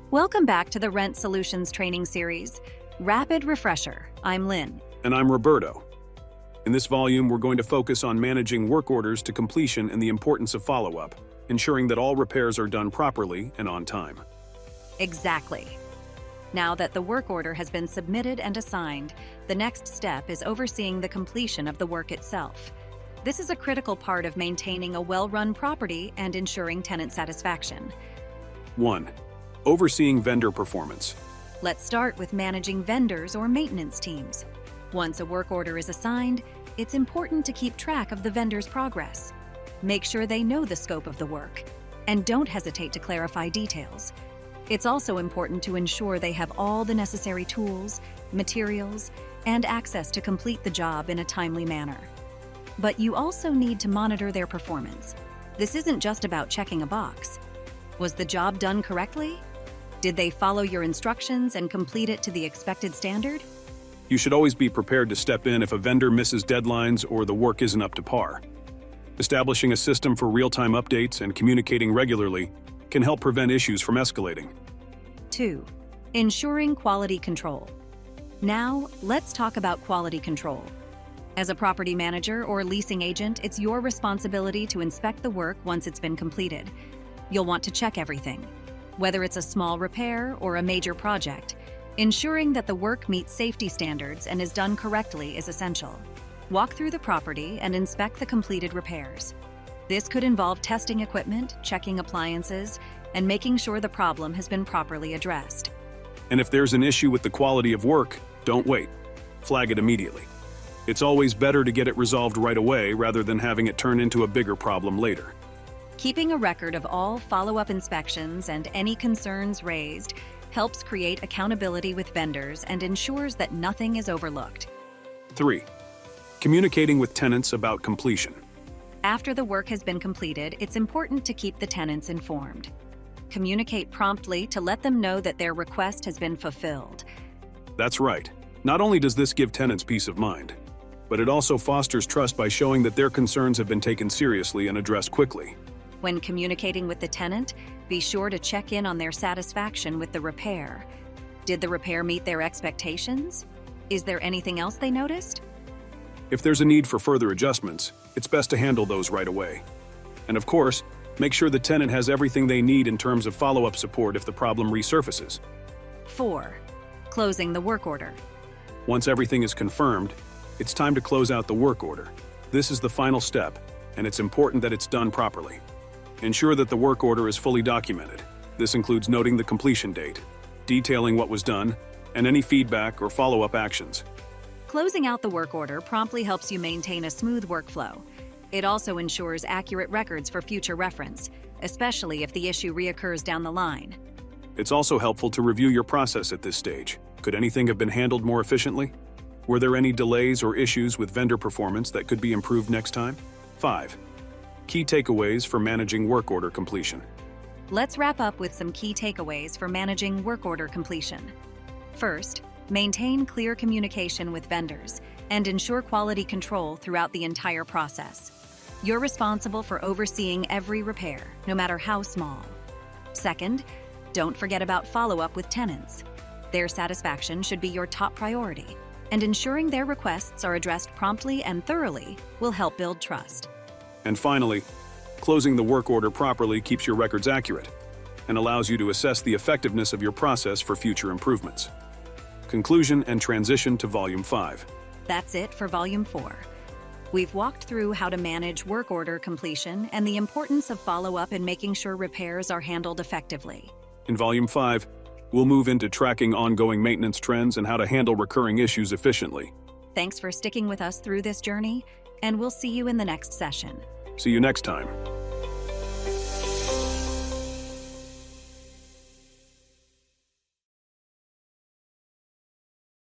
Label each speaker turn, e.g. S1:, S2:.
S1: Welcome back to the Rent Solutions training series. Rapid Refresher. I'm Lynn.
S2: And I'm Roberto. In this volume, we're going to focus on managing work orders to completion and the importance of follow-up, ensuring that all repairs are done properly and on time.
S1: Exactly. Now that the work order has been submitted and assigned, the next step is overseeing the completion of the work itself. This is a critical part of maintaining a well-run property and ensuring tenant satisfaction.
S2: 1. Overseeing vendor performance.
S1: Let's start with managing vendors or maintenance teams. Once a work order is assigned, it's important to keep track of the vendor's progress. Make sure they know the scope of the work, and don't hesitate to clarify details. It's also important to ensure they have all the necessary tools, materials, and access to complete the job in a timely manner. But you also need to monitor their performance. This isn't just about checking a box. Was the job done correctly? Did they follow your instructions and complete it to the expected standard?
S2: You should always be prepared to step in if a vendor misses deadlines or the work isn't up to par. Establishing a system for real-time updates and communicating regularly can help prevent issues from escalating.
S1: 2. Ensuring quality control. Now, let's talk about quality control. As a property manager or leasing agent, it's your responsibility to inspect the work once it's been completed. You'll want to check everything, whether it's a small repair or a major project. Ensuring that the work meets safety standards and is done correctly is essential. Walk through the property and inspect the completed repairs. This could involve testing equipment, checking appliances, and making sure the problem has been properly addressed.
S2: And if there's an issue with the quality of work, don't wait. Flag it immediately. It's always better to get it resolved right away rather than having it turn into a bigger problem later.
S1: Keeping a record of all follow-up inspections and any concerns raised helps create accountability with vendors and ensures that nothing is overlooked.
S2: 3. Communicating with tenants about completion.
S1: After the work has been completed, it's important to keep the tenants informed. Communicate promptly to let them know that their request has been fulfilled.
S2: That's right. Not only does this give tenants peace of mind, but it also fosters trust by showing that their concerns have been taken seriously and addressed quickly.
S1: When communicating with the tenant, be sure to check in on their satisfaction with the repair. Did the repair meet their expectations? Is there anything else they noticed?
S2: If there's a need for further adjustments, it's best to handle those right away. And of course, make sure the tenant has everything they need in terms of follow-up support if the problem resurfaces.
S1: 4. Closing the work order.
S2: Once everything is confirmed, it's time to close out the work order. This is the final step, and it's important that it's done properly. Ensure that the work order is fully documented. This includes noting the completion date, detailing what was done, and any feedback or follow-up actions.
S1: Closing out the work order promptly helps you maintain a smooth workflow. It also ensures accurate records for future reference, especially if the issue reoccurs down the line.
S2: It's also helpful to review your process at this stage. Could anything have been handled more efficiently? Were there any delays or issues with vendor performance that could be improved next time? 5. Key takeaways for managing work order completion.
S1: Let's wrap up with some key takeaways for managing work order completion. First, maintain clear communication with vendors and ensure quality control throughout the entire process. You're responsible for overseeing every repair, no matter how small. Second, don't forget about follow-up with tenants. Their satisfaction should be your top priority, and ensuring their requests are addressed promptly and thoroughly will help build trust.
S2: And finally, closing the work order properly keeps your records accurate and allows you to assess the effectiveness of your process for future improvements. Conclusion and transition to Volume 5.
S1: That's it for Volume 4. We've walked through how to manage work order completion and the importance of follow-up in making sure repairs are handled effectively.
S2: In Volume 5, we'll move into tracking ongoing maintenance trends and how to handle recurring issues efficiently.
S1: Thanks for sticking with us through this journey, and we'll see you in the next session.
S2: See you next time.